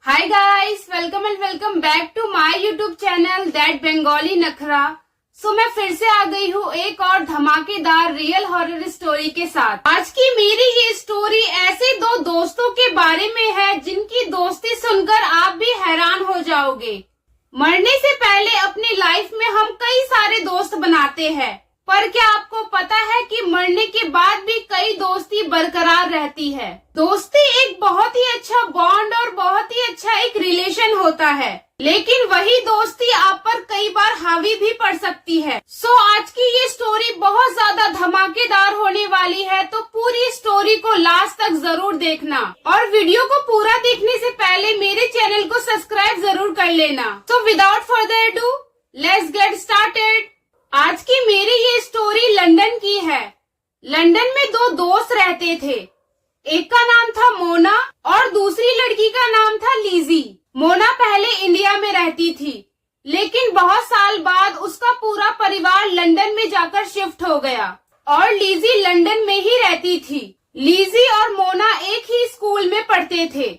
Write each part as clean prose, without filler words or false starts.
Hi guys, welcome and welcome back to my YouTube channel that Bangali Nakhra. So मैं फिर से आ गई हूँ एक और धमाकेदार रियल हॉरर स्टोरी के साथ। आज की मेरी ये स्टोरी ऐसे दो दोस्तों के बारे में है जिनकी दोस्ती सुनकर आप भी हैरान हो जाओगे। मरने से पहले अपनी लाइफ में हम कई सारे दोस्त बनाते हैं, पर क्या आपको पता है कि मरने के बाद भी कई दोस्ती बरकरार रहती है। दोस्ती एक बहुत ही अच्छा बॉन्ड और बहुत ही अच्छा एक रिलेशन होता है, लेकिन वही दोस्ती आप पर कई बार हावी भी पड़ सकती है। सो आज की ये स्टोरी बहुत ज्यादा धमाकेदार होने वाली है, तो पूरी स्टोरी को लास्ट तक जरूर देखना और वीडियो को पूरा देखने से पहले मेरे चैनल को सब्सक्राइब जरूर कर लेना। So without further ado let's get started. आज की मेरी ये स्टोरी लंदन की है। लंदन में दो दोस्त रहते थे। एक का नाम था मोना और दूसरी लड़की का नाम था लीजी। मोना पहले इंडिया में रहती थी, लेकिन बहुत साल बाद उसका पूरा परिवार लंदन में जाकर शिफ्ट हो गया और लीजी लंदन में ही रहती थी। लीजी और मोना एक ही स्कूल में पढ़ते थे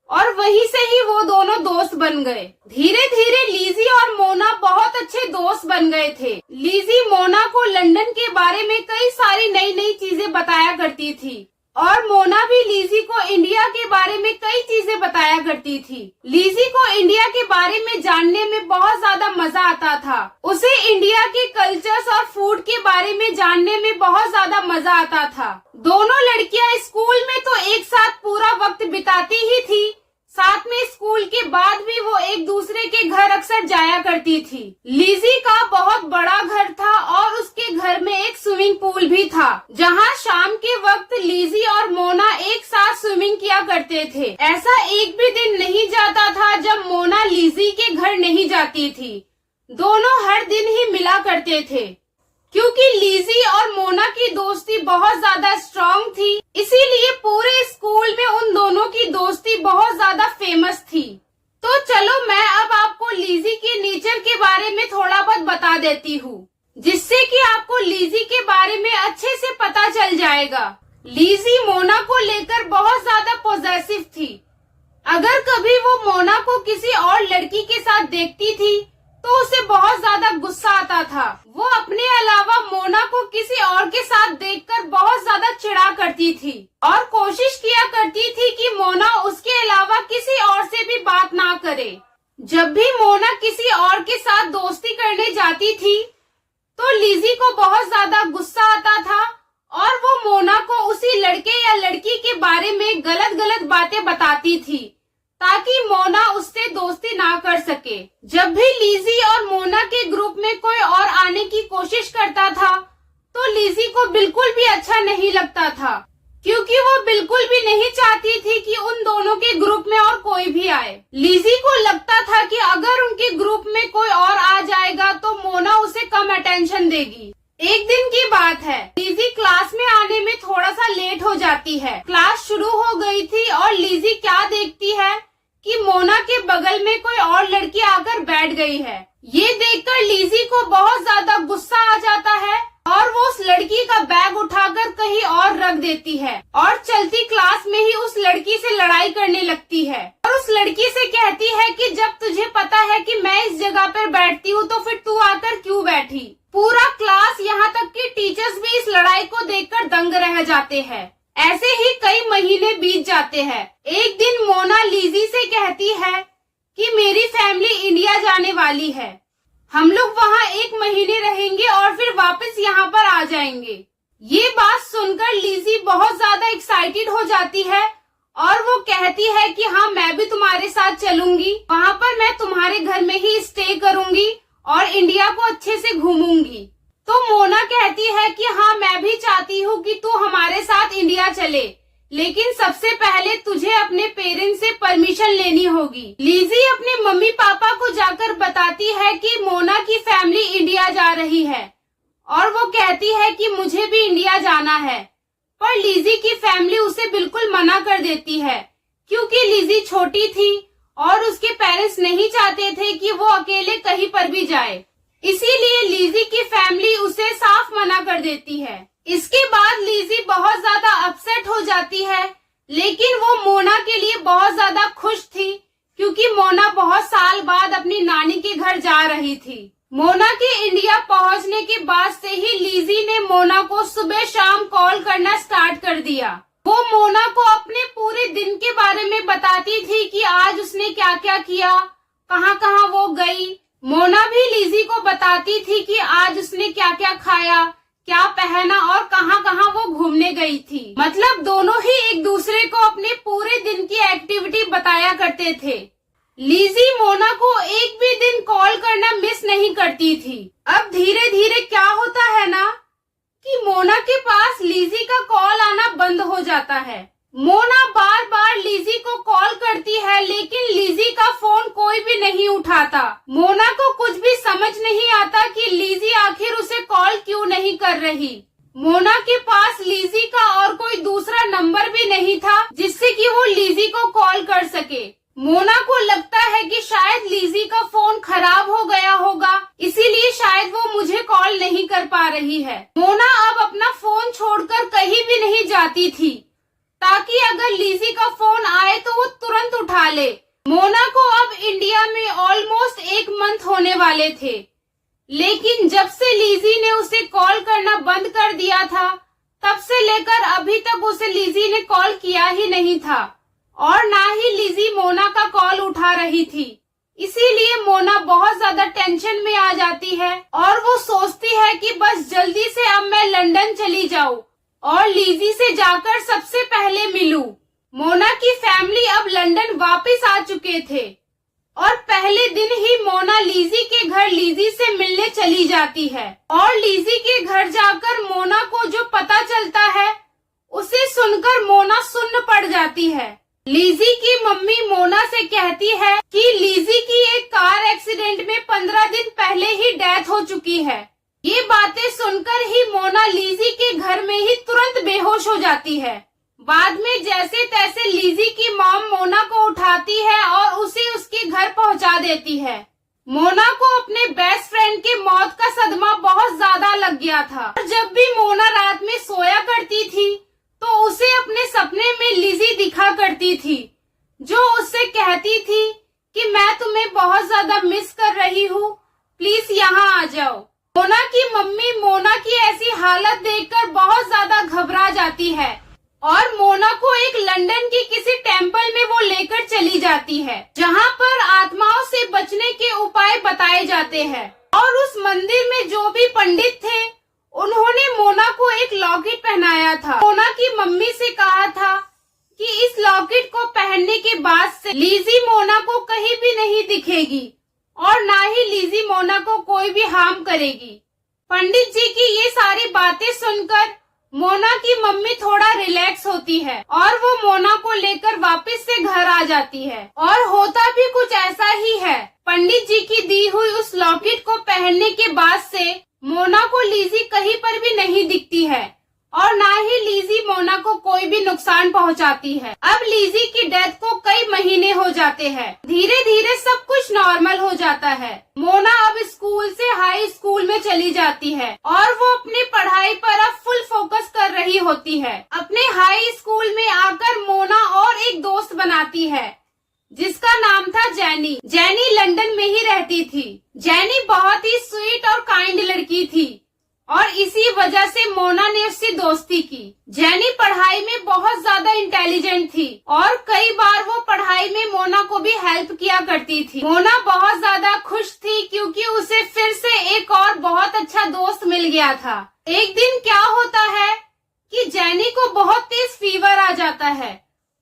और वहीं से ही वो दोनों दोस्त बन गए। धीरे धीरे लीजी और मोना बहुत अच्छे दोस्त बन गए थे। लीजी मोना को लंदन के बारे में कई सारी नई नई चीजें बताया करती थी और मोना भी लीजी को इंडिया के बारे में कई चीजें बताया करती थी। लीजी को इंडिया के बारे में जानने में बहुत ज्यादा मजा आता था। उसे इंडिया के कल्चर्स और फूड के बारे में जानने में बहुत ज्यादा मजा आता था। दोनों लड़कियां स्कूल में तो एक साथ पूरा वक्त बिताती ही थी, साथ में स्कूल के बाद भी वो एक दूसरे के घर अक्सर जाया करती थी। लीजी का बहुत बड़ा घर था और उसके घर में एक स्विमिंग पूल भी था, जहां शाम के वक्त लीजी और मोना एक साथ स्विमिंग किया करते थे। ऐसा एक भी दिन नहीं जाता था जब मोना लीजी के घर नहीं जाती थी। दोनों हर दिन ही मिला करते थे। क्योंकि लीजी और मोना की दोस्ती बहुत ज्यादा स्ट्रॉन्ग थी, इसीलिए पूरे स्कूल में उन दोनों की दोस्ती बहुत ज्यादा फेमस थी। तो चलो मैं अब आपको लीजी के नेचर के बारे में थोड़ा बहुत बता देती हूँ, जिससे कि आपको लीजी के बारे में अच्छे से पता चल जाएगा। लीजी मोना को लेकर बहुत ज्यादा पॉजेसिव थी। अगर कभी वो मोना को किसी और लड़की के साथ देखती थी तो उसे बहुत ज्यादा गुस्सा आता था। वो अपने अलावा मोना को किसी और के साथ देखकर बहुत ज्यादा चिढ़ा करती थी और कोशिश किया करती थी कि मोना उसके अलावा किसी और से भी बात ना करे। जब भी मोना किसी और के साथ दोस्ती करने जाती थी तो लीजी को बहुत ज्यादा गुस्सा आता था और वो मोना को उसी लड़के या लड़की के बारे में गलत गलत बातें बताती थी ताकि मोना उससे दोस्ती ना कर सके। जब भी लीजी और मोना के ग्रुप में कोई और आने की कोशिश करता था तो लीजी को बिल्कुल भी अच्छा नहीं लगता था, क्योंकि वो बिल्कुल भी नहीं चाहती थी कि उन दोनों के ग्रुप में और कोई भी आए। लीजी को लगता था कि अगर उनके ग्रुप में कोई और आ जाएगा तो मोना उसे कम अटेंशन देगी। एक दिन की बात है, लीजी क्लास में आने में थोड़ा सा लेट हो जाती है। क्लास शुरू हो गई थी और लीजी क्या देखती है कि मोना के बगल में कोई और लड़की आकर बैठ गई है। ये देखकर लीजी को बहुत ज्यादा गुस्सा आ जाता है और वो उस लड़की का बैग उठाकर कहीं और रख देती है और चलती क्लास में ही उस लड़की से लड़ाई करने लगती है और उस लड़की से कहती है कि जब तुझे पता है कि मैं इस जगह पर बैठती हूँ तो फिर तू आकर क्यों बैठी। पूरा क्लास यहाँ तक कि टीचर्स भी इस लड़ाई को देखकर दंग रह जाते हैं। ऐसे ही कई महीने बीत जाते हैं। एक दिन मोना लीजी से कहती है कि मेरी फैमिली इंडिया जाने वाली है, हम लोग वहाँ 1 महीने रहेंगे और फिर वापस यहाँ पर आ जाएंगे। ये बात सुनकर लीजी बहुत ज्यादा एक्साइटेड हो जाती है और वो कहती है कि हाँ मैं भी तुम्हारे साथ चलूंगी, वहाँ पर मैं तुम्हारे घर में ही स्टे करूंगी और इंडिया को अच्छे से घूमूंगी। तो मोना कहती है कि हाँ मैं भी चाहती हूँ कि तू हमारे साथ इंडिया चले, लेकिन सबसे पहले तुझे अपने पेरेंट्स से परमिशन लेनी होगी। लीजी अपने मम्मी पापा को जाकर बताती है कि मोना की फैमिली इंडिया जा रही है और वो कहती है कि मुझे भी इंडिया जाना है, पर लीजी की फैमिली उसे बिल्कुल मना कर देती है, क्योंकि लीजी छोटी थी और उसके पेरेंट्स नहीं चाहते थे कि वो अकेले कहीं पर भी जाए। इसीलिए लीजी की फैमिली उसे साफ मना कर देती है। इसके बाद लीजी बहुत ज्यादा अपसेट हो जाती है, लेकिन वो मोना के लिए बहुत ज्यादा खुश थी साल बाद अपनी नानी के घर जा रही थी। मोना के इंडिया पहुंचने के बाद से ही लिज़ी ने मोना को सुबह शाम कॉल करना स्टार्ट कर दिया। वो मोना को अपने पूरे दिन के बारे में बताती थी कि आज उसने क्या क्या किया, कहाँ कहाँ वो गई। मोना भी लिज़ी को बताती थी कि आज उसने क्या क्या खाया, क्या पहना और कहाँ कहाँ वो घूमने गई थी। मतलब दोनों ही एक दूसरे को अपने पूरे दिन की एक्टिविटी बताया करते थे। लिज़ी मोना को एक भी दिन कॉल करना मिस नहीं करती थी। अब धीरे धीरे क्या होता है ना कि मोना के पास लिज़ी का कॉल आना बंद हो जाता है। मोना बार बार लिज़ी को कॉल करती है लेकिन लिज़ी का फोन कोई भी नहीं उठाता। मोना को कुछ भी समझ नहीं आता कि लिज़ी आखिर उसे कॉल क्यों नहीं कर रही। मोना के पास लिज़ी का और कोई दूसरा नंबर भी नहीं था जिससे कि वो लिज़ी को कॉल कर सके। मोना को लगता है कि शायद लिज़ी का फोन खराब हो गया होगा, इसीलिए शायद वो मुझे कॉल नहीं कर पा रही है। मोना अब अपना फोन छोड़कर कहीं भी नहीं जाती थी ताकि अगर लिज़ी का फोन आए तो वो तुरंत उठा ले। मोना को अब इंडिया में ऑलमोस्ट 1 मंथ होने वाले थे, लेकिन जब से लिज़ी ने उसे कॉल करना बंद कर दिया था तब से लेकर अभी तक उसे लिज़ी ने कॉल किया ही नहीं था और ना ही लिज़ी मोना का कॉल उठा रही थी। इसीलिए मोना बहुत ज्यादा टेंशन में आ जाती है और वो सोचती है कि बस जल्दी से अब मैं लंदन चली जाऊं और लिज़ी से जाकर सबसे पहले मिलूं। मोना की फैमिली अब लंदन वापस आ चुके थे और पहले दिन ही मोना लिज़ी के घर लिज़ी से मिलने चली जाती है और लिज़ी के घर जाकर मोना को जो पता चलता है उसे सुनकर मोना सुन्न पड़ जाती है। लिज़ी की मम्मी मोना से कहती है कि लिज़ी की एक कार एक्सीडेंट में 15 दिन पहले ही डेथ हो चुकी है। ये बातें सुनकर ही मोना लिज़ी के घर में ही तुरंत बेहोश हो जाती है। बाद में जैसे तैसे लिज़ी की मॉम मोना को उठाती है और उसे उसके घर पहुंचा देती है। मोना को अपने बेस्ट फ्रेंड के मौत का सदमा बहुत ज्यादा लग गया था। जब भी मोना रात में सोया करती थी तो उसे अपने सपने में लिज़ी दिखा करती थी, जो उससे कहती थी कि मैं तुम्हें बहुत ज्यादा मिस कर रही हूँ, प्लीज यहाँ आ जाओ। मोना की मम्मी मोना की ऐसी हालत देखकर बहुत ज्यादा घबरा जाती है और मोना को एक लंदन की किसी टेम्पल में वो लेकर चली जाती है, जहाँ पर आत्माओं से बचने के उपाय बताए जाते हैं। और उस मंदिर में जो भी पंडित थे उन्होंने मोना को एक लॉकेट पहनाया था। मोना की मम्मी से कहा था कि इस लॉकेट को पहनने के बाद से लिज़ी मोना को कहीं भी नहीं दिखेगी और ना ही लिज़ी मोना को कोई भी हार्म करेगी। पंडित जी की ये सारी बातें सुनकर मोना की मम्मी थोड़ा रिलैक्स होती है और वो मोना को लेकर वापस से घर आ जाती है। और होता भी कुछ ऐसा ही है। पंडित जी की दी हुई उस लॉकेट को पहनने के बाद से मोना को लिज़ी कहीं पर भी नहीं दिखती है और ना ही लिज़ी मोना को कोई भी नुकसान पहुंचाती है। अब लिज़ी की डेथ को कई महीने हो जाते हैं। धीरे धीरे सब कुछ नॉर्मल हो जाता है। मोना अब स्कूल से हाई स्कूल में चली जाती है और वो अपनी पढ़ाई पर अब फुल फोकस कर रही होती है। अपने हाई स्कूल में आकर मोना और एक दोस्त बनाती है जिसका नाम था जेनी। जेनी लंदन में ही रहती थी। जेनी बहुत ही स्वीट और काइंड लड़की थी और इसी वजह से मोना ने उससे दोस्ती की। जेनी पढ़ाई में बहुत ज्यादा इंटेलिजेंट थी और कई बार वो पढ़ाई में मोना को भी हेल्प किया करती थी। मोना बहुत ज्यादा खुश थी क्योंकि उसे फिर से एक और बहुत अच्छा दोस्त मिल गया था। एक दिन क्या होता है कि जेनी को बहुत तेज फीवर आ जाता है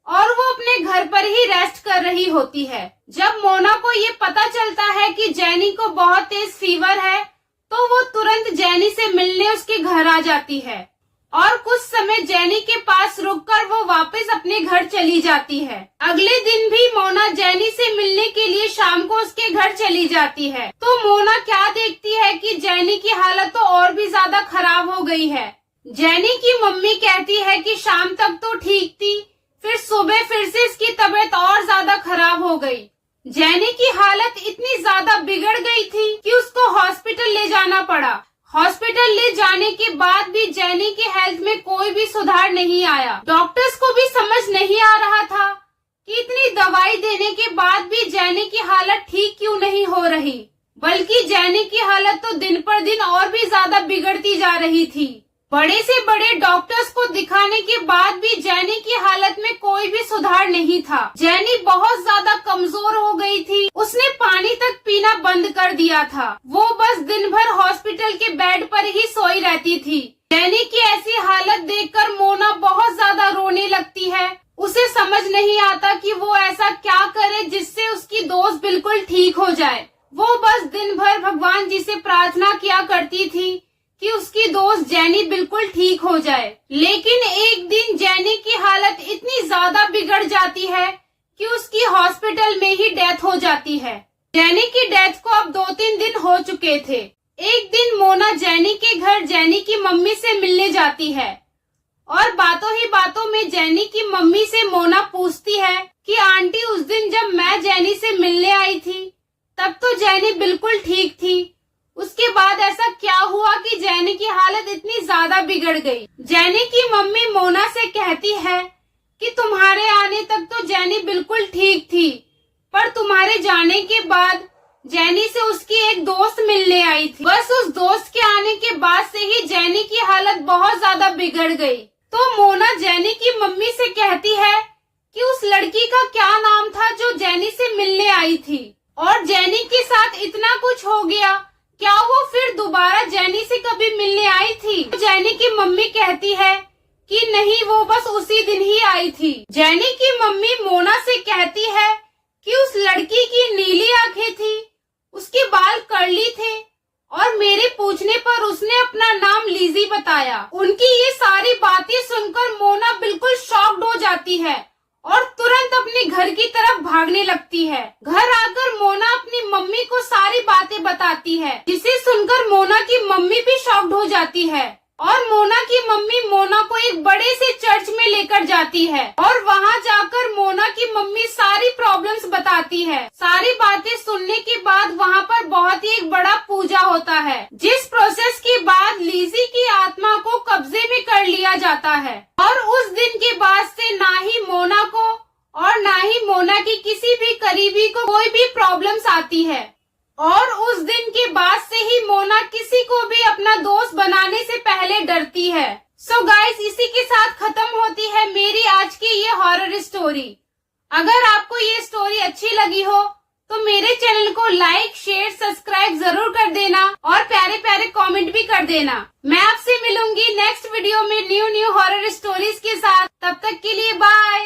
और वो अपने घर पर ही रेस्ट कर रही होती है। जब मोना को ये पता चलता है कि जेनी को बहुत तेज फीवर है तो वो तुरंत जेनी से मिलने उसके घर आ जाती है और कुछ समय जेनी के पास रुककर वो वापस अपने घर चली जाती है। अगले दिन भी मोना जेनी से मिलने के लिए शाम को उसके घर चली जाती है तो मोना क्या देखती है कि जेनी की हालत तो और भी ज्यादा खराब हो गई है। जेनी की मम्मी कहती है कि शाम तक तो ठीक थी, फिर सुबह फिर से इसकी तबीयत और ज्यादा खराब हो गई। जेनी की हालत इतनी ज्यादा बिगड़ गई थी कि उसको हॉस्पिटल ले जाना पड़ा। हॉस्पिटल ले जाने के बाद भी जेनी की हेल्थ में कोई भी सुधार नहीं आया। डॉक्टर्स को भी समझ नहीं आ रहा था कि इतनी दवाई देने के बाद भी जैनी की हालत ठीक क्यों नहीं हो रही, बल्कि जैनी की हालत तो दिन पर दिन और भी ज्यादा बिगड़ती जा रही थी। बड़े से बड़े डॉक्टर्स को दिखाने के बाद भी जैनी की हालत में कोई भी सुधार नहीं था। जैनी बहुत ज्यादा कमजोर हो गई थी। उसने पानी तक पीना बंद कर दिया था। वो बस दिन भर हॉस्पिटल के बेड पर ही सोई रहती थी। जैनी की ऐसी हालत देखकर मोना बहुत ज्यादा रोने लगती है। उसे समझ नहीं आता कि वो ऐसा क्या करे जिससे उसकी दोस्त बिल्कुल ठीक हो जाए। वो बस दिन भर भगवान जी से प्रार्थना किया करती थी कि उसकी दोस्त जैनी बिल्कुल ठीक हो जाए। लेकिन एक दिन जैनी की हालत इतनी ज्यादा बिगड़ जाती है कि उसकी हॉस्पिटल में ही डेथ हो जाती है। जैनी की डेथ को अब 2-3 दिन हो चुके थे। एक दिन मोना जैनी के घर जैनी की मम्मी से मिलने जाती है और बातों ही बातों में जैनी की मम्मी से मोना पूछती है कि आंटी, उस दिन जब मैं जैनी से मिलने आई थी तब तो जैनी बिल्कुल ठीक थी। उसके बाद ऐसा क्या हुआ कि जैनी की हालत इतनी ज्यादा बिगड़ गई। जैनी की मम्मी मोना से कहती है कि तुम्हारे आने तक तो जैनी बिल्कुल ठीक थी, पर तुम्हारे जाने के बाद जैनी से उसकी एक दोस्त मिलने आई थी। बस उस दोस्त के आने के बाद से ही जैनी की हालत बहुत ज्यादा बिगड़ गई। तो मोना जैनी की मम्मी से कहती है कि उस लड़की का क्या नाम था जो जैनी से मिलने आई थी, और जैनी के साथ इतना कुछ हो गया, क्या वो फिर दोबारा जैनी से कभी मिलने आई थी? जैनी की मम्मी कहती है कि नहीं, वो बस उसी दिन ही आई थी। जैनी की मम्मी मोना से कहती है कि उस लड़की की नीली आंखें थी, उसके बाल कर्ली थे और मेरे पूछने पर उसने अपना नाम लीजी बताया। उनकी ये सारी बातें सुनकर मोना बिल्कुल शॉक्ड हो जाती है और तुरंत अपने घर की तरफ भागने लगती है। घर आकर मोना अपनी मम्मी को सारी बातें बताती है, जिसे सुनकर मोना की मम्मी भी शॉक्ड हो जाती है और मोना की मम्मी मोना को एक बड़े से चर्च में लेकर जाती है और वहाँ जाकर मोना की मम्मी सारी प्रॉब्लम्स बताती है। सारी बातें सुनने के बाद वहाँ पर बहुत ही एक बड़ा पूजा होता है, जिस प्रोसेस के बाद लीजी की आत्मा को कब्जे में कर लिया जाता है। और उस दिन के बाद से ना ही मोना को और ना ही मोना की किसी भी करीबी को कोई भी प्रॉब्लम्स आती है। और उस दिन के बाद से ही मोना किसी को भी अपना दोस्त बनाने से पहले डरती है। सो गाइस, इसी के साथ खत्म होती है मेरी आज की ये हॉरर स्टोरी। अगर आपको ये स्टोरी अच्छी लगी हो तो मेरे चैनल को लाइक, शेयर, सब्सक्राइब जरूर कर देना और प्यारे प्यारे कमेंट भी कर देना। मैं आपसे मिलूंगी नेक्स्ट वीडियो में न्यू हॉरर स्टोरीज के साथ। तब तक के लिए बाय।